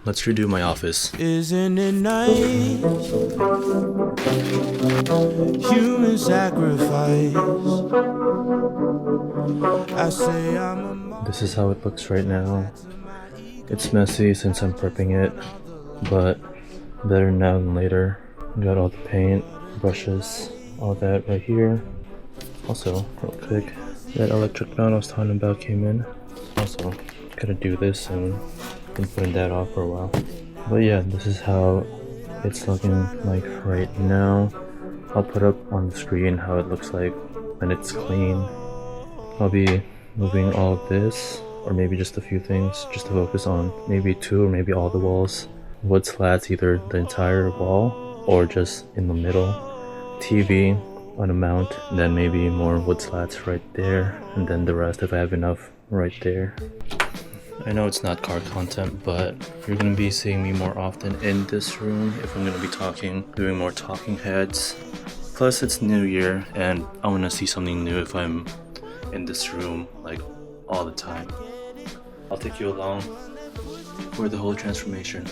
let's redo my office. Isn't it nice? Human sacrifice. I say I'm a This is how it looks right now. It's messy since I'm prepping it, but better now than later. Got all the paint, brushes, all that right here. Also, real quick, that electric mount I was talking about came in. Also, gotta do this and been putting that off for a while. But yeah, this is how it's looking like right now. I'll put up on the screen how it looks like when it's clean. I'll be moving all of this, or maybe just a few things, just to focus on maybe 2 or maybe all the walls. Wood slats, either the entire wall or just in the middle. TV on a mount, and then maybe more wood slats right there, and then the rest if I have enough right there. I know it's not car content, but you're gonna be seeing me more often in this room if I'm gonna be talking, doing more talking heads. Plus it's New Year and I wanna see something new if I'm in this room like all the time. I'll take you along for the whole transformation.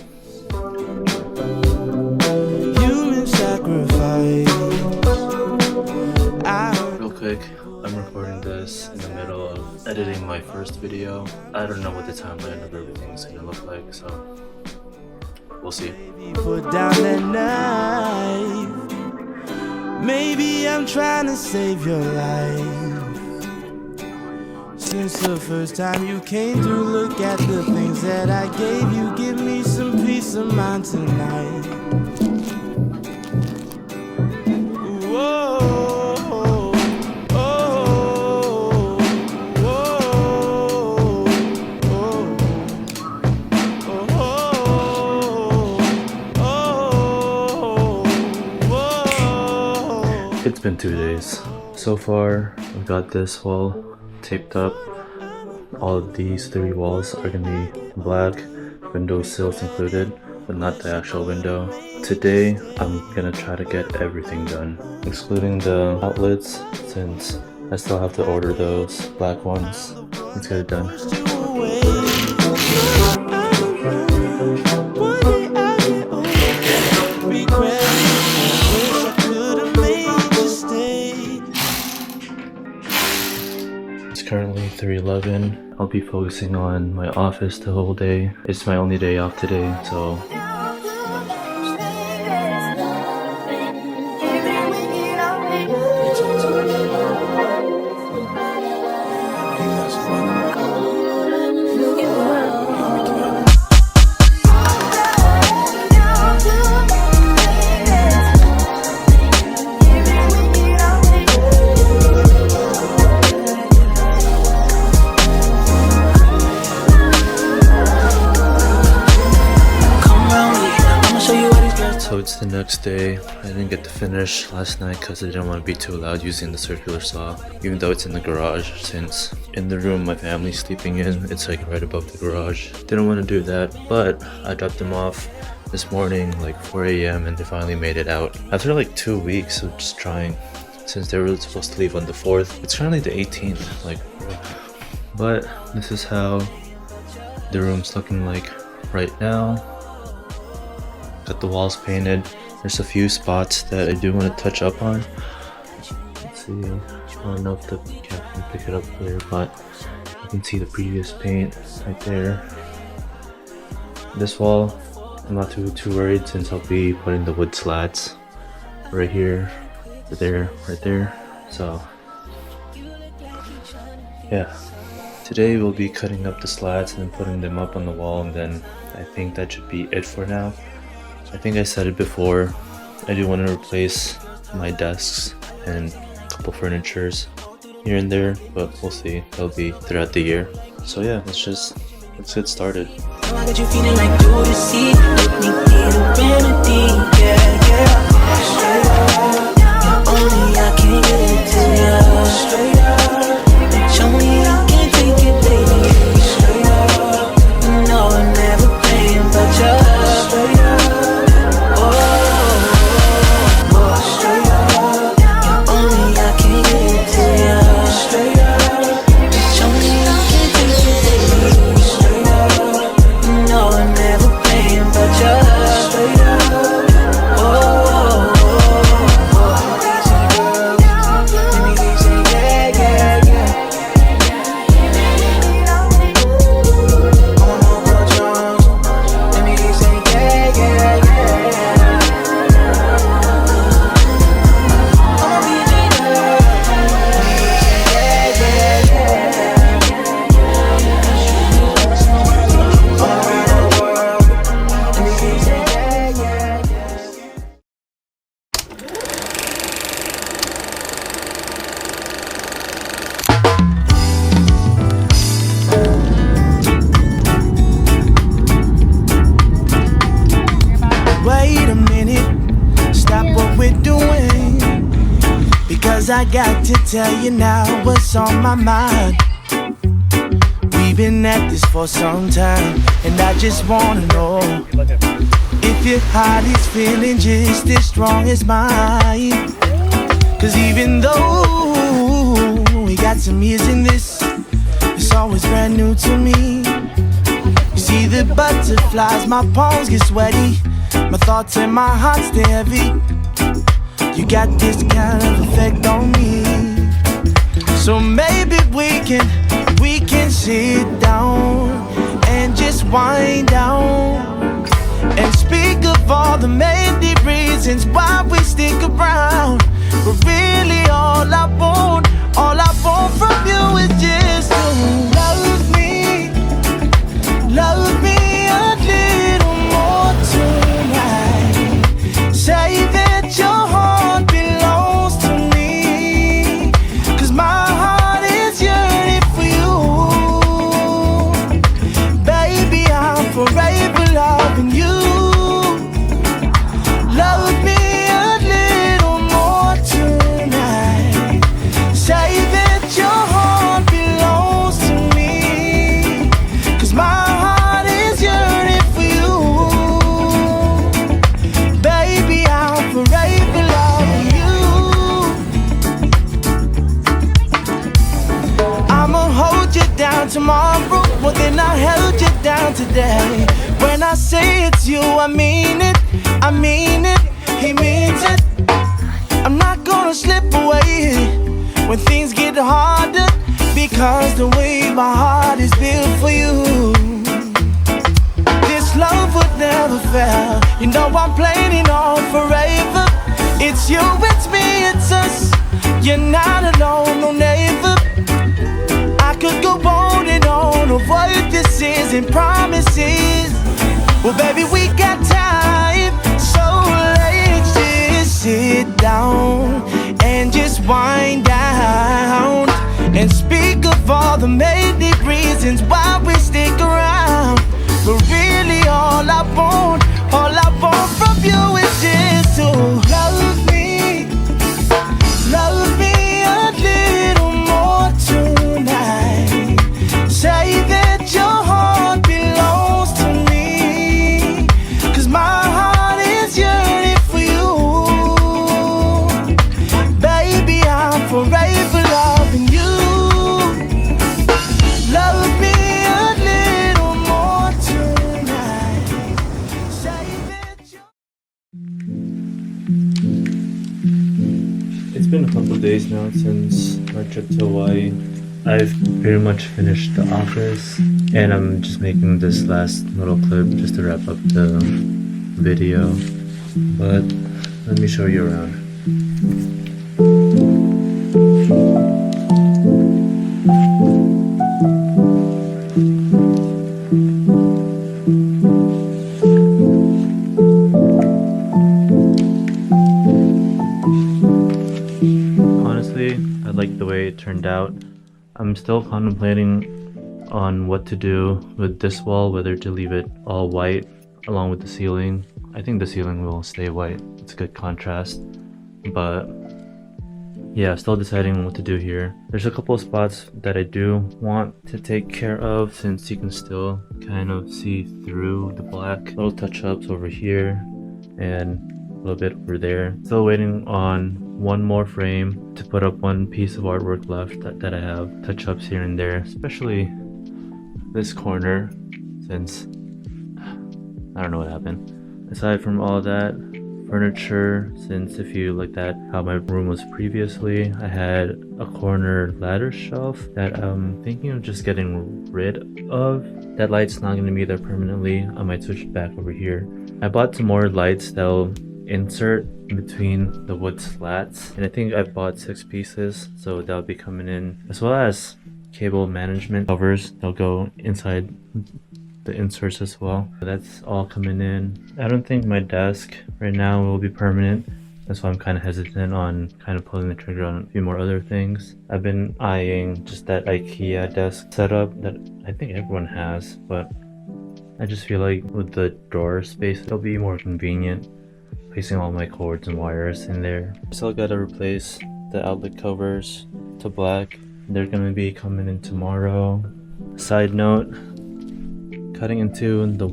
human sacrifice. Real quick, I'm recording this in the middle of editing my first video. I don't know what the timeline of everything's gonna look like, so we'll see. Put down that knife. Maybe I'm trying to save your life. Since the first time you came through, look at the things that I gave you. Give me some peace of mind tonight. Whoa, oh, oh, oh. It's been 2 days. So far, I've got this wall taped up. All of these 3 walls are gonna be black, window sills included, but not the actual window. Today, I'm gonna try to get everything done, excluding the outlets, since I still have to order those black ones. Let's get it done. It's currently 3:11. I'll be focusing on my office the whole day. It's my only day off today, so it's the next day. I didn't get to finish last night because I didn't want to be too loud using the circular saw, even though it's in the garage, since in the room my family's sleeping in, it's like right above the garage. Didn't want to do that, but I dropped them off this morning like 4 a.m. and they finally made it out after like 2 weeks of just trying, since they were supposed to leave on the 4th. It's currently the 18th, like, but this is how the room's looking like right now. Got the walls painted. There's a few spots that I do want to touch up on. Let's see, I don't know if the camera can pick it up there, but you can see the previous paint right there. This wall, I'm not too worried, since I'll be putting the wood slats right here, right there. So yeah, today we'll be cutting up the slats and putting them up on the wall, and then I think that should be it for now. I think I said it before, I do want to replace my desks and a couple furnitures here and there, but we'll see. That'll be throughout the year. So yeah, let's get started. I got you feeling like do to see, let me be the remedy, yeah. Straight up, only I can get it to ya. Straight up, show me I can take it, baby. Straight up, no, I'm never playing but ya. Straight up. I got to tell you now what's on my mind. We've been at this for some time, and I just wanna know if your heart is feeling just as strong as mine. Cause even though we got some years in this, it's always brand new to me. You see the butterflies, my palms get sweaty, my thoughts and my heart stay heavy. You got this kind of effect on me. So maybe we can sit down and just wind down and speak of all the many reasons why we stick around. But really all I want from you is just to love me a little more tonight. Say that your heart belongs to me, cause my heart is yearning for you. Baby, I'm forever loving you. Love me a little more tonight. Say that your heart belongs to me, cause my heart is yearning for you. Baby, I'm forever loving you. I'ma hold you down tomorrow more than I held you down today. When I say it's you, I mean it, he means it. I'm not gonna slip away when things get harder, because the way my heart is built for you. This love would never fail. You know I'm playing it on forever. It's you, it's me, it's us. You're not alone, no never. I could go on and on of what this is and promises. Well, baby, we got time, so let's just sit down and just wind down and speak of all the many reasons why we stick around. But really all I want from you is just to love me a little more tonight. Say that your heart belongs to me, cause my heart is yearning for you. Baby, I'm forever loving you. Love me a little more tonight. Say that you. It's been a couple days now since my trip to Hawaii. I've pretty much finished the office, and I'm just making this last little clip just to wrap up the video. But let me show you around. Honestly, I like the way it turned out. I'm still contemplating on what to do with this wall, whether to leave it all white along with the ceiling. I think the ceiling will stay white. It's a good contrast. But yeah, still deciding on what to do here. There's a couple of spots that I do want to take care of, since you can still kind of see through the black. Little touch-ups over here and a little bit over there. Still waiting on one more frame to put up one piece of artwork left that I have. Touch-ups here and there, especially this corner, since I don't know what happened. Aside from all that, furniture, since if you looked at how my room was previously, I had a corner ladder shelf that I'm thinking of just getting rid of. That light's not going to be there permanently. I might switch it back over here. I bought some more lights that'll insert between the wood slats, and I think I bought 6 pieces, so that'll be coming in, as well as cable management covers. They'll go inside the inserts as well. That's all coming in. I don't think my desk right now will be permanent. That's why I'm kind of hesitant on kind of pulling the trigger on a few more other things. I've been eyeing just that IKEA desk setup that I think everyone has, but I just feel like with the drawer space, it'll be more convenient placing all my cords and wires in there. Still gotta replace the outlet covers to black. They're gonna be coming in tomorrow. Side note, cutting into the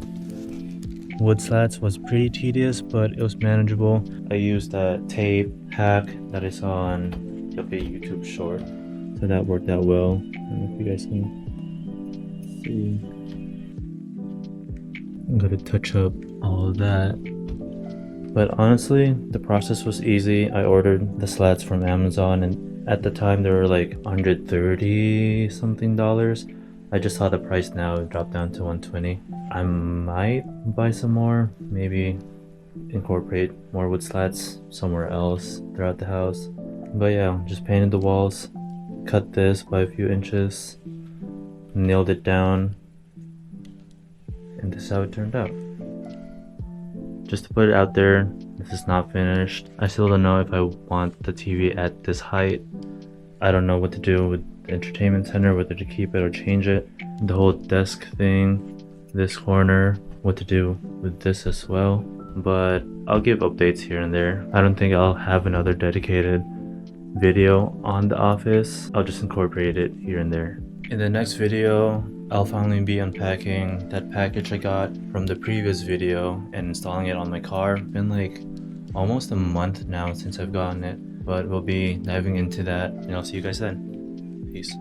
wood slats was pretty tedious, but it was manageable. I used that tape hack that I saw on a YouTube short, so that worked out well. I don't know if you guys can see. I'm gonna touch up all of that. But honestly, the process was easy. I ordered the slats from Amazon, and at the time they were like $130 something. I just saw the price now, it dropped down to $120. I might buy some more, maybe incorporate more wood slats somewhere else throughout the house. But yeah, just painted the walls, cut this by a few inches, nailed it down, and this is how it turned out. Just to put it out there, this is not finished. I still don't know if I want the TV at this height. I don't know what to do with the entertainment center, whether to keep it or change it. The whole desk thing, this corner, what to do with this as well. But I'll give updates here and there. I don't think I'll have another dedicated video on the office. I'll just incorporate it here and there. In the next video, I'll finally be unpacking that package I got from the previous video and installing it on my car. It's been like almost a month now since I've gotten it, but we'll be diving into that, and I'll see you guys then. Peace.